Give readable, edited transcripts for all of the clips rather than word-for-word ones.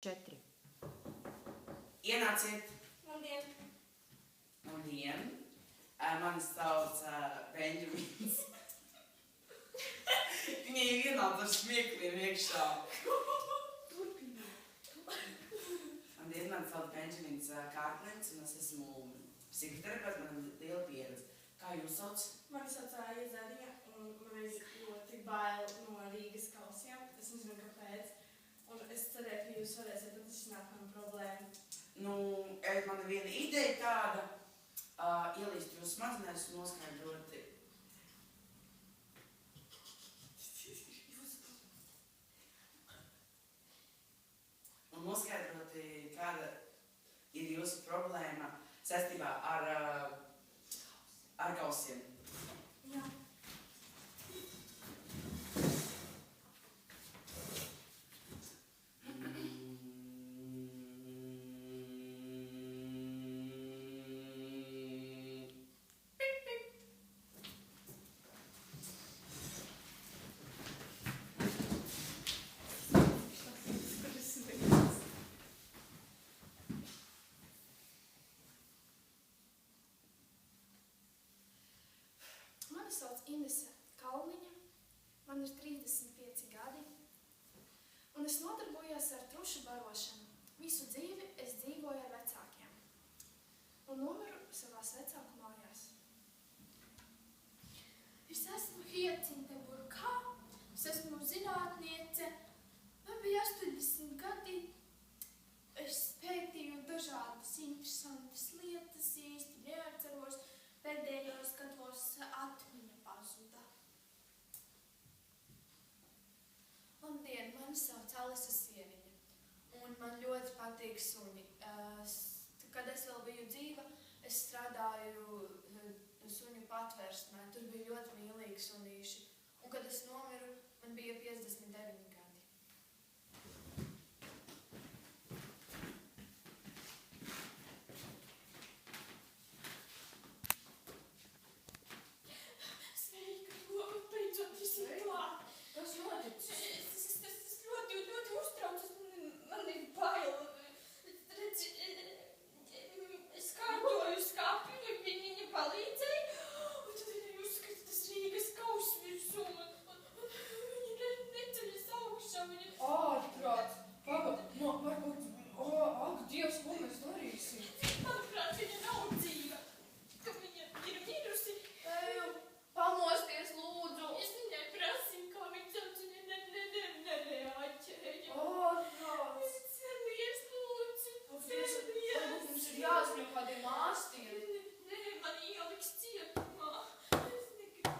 4. Ienāciet! Labdien! Labdien! Mani sauc Benjamins. Viņai ienāca ar smiekliem iekšā. Labdien, mani sauc Benjamins Kārklins, un es esmu psihoterapeits, man ir liela pieredze. Kā jūs sauc? Mani sauc Iezariņa, un man ir ļoti bail no Rīgas kausiem. Es nezinu, kāpēc. Un es cerēju, ka jūs varēsiet atrisināt manu problēmu. Nu, man ir viena ideja tāda, ielīst jūsu smadzenēs un noskaidrot. Un noskaidrot, kāda ir jūsu problēma saistībā ar kausiem. Jā. Mani sauc Inese Kalniņa, man ir 35 gadi, un es nodarbojos ar trušu barošanu. Visu dzīvi es dzīvoju ar vecākiem un nomiru savās vecāku mājās. Es esmu Hiacinte Burkā, es esmu zinātniece, man bija 80 gadi, es pētīju dažādas interesantas lietas, īsti neatceros, pēdējos gados atmiņa pazuda. Labdien, mani sauc Alisa Sieniņa, un man ļoti patīk suņi. Kad es vēl biju dzīva, es strādāju suņu patvērsmē, tur bija ļoti mīlīgi sunīši, un kad es nomiru, man bija 59 gadi. Sveika, Doma, beidzot esi klāt. Kas noticis? Es ļoti uztraucos, man ir bail. Redz, es kārtoju skapju, viņa palīdzēja, un tad viņa uzskata tas Rīgas kaus virsū, un viņa neceļas augšā, viņa... Ārprāts! Varbūt, ak, Dievs, ko mēs darīsim? Manuprāt, viņa nav dzīva, ka viņa ir mirusi. Pamosties, lūdzu! Es viņai prasīju, kā viņa sauc, viņa nereaģēja. Ārprāts! Celies, lūdzu, Varbūt celies. mums ir jāzņem kādiem ārstiem. Nē, man ieliks cietumā. Es negribu.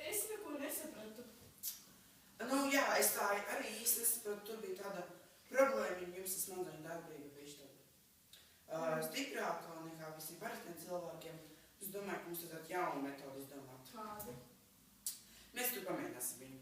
Es neko nesapratu. Nu, jā, es tā arī īsti nesaprotu, tur bija tāda problēma, jums tas smadzeņu darbība bija tāda stiprākā nekā visiem parastiem cilvēkiem. Es domāju, ka mums ir tāda jauna metode izdomāt. Kādi? Mēs tur pamēģināsim viņu.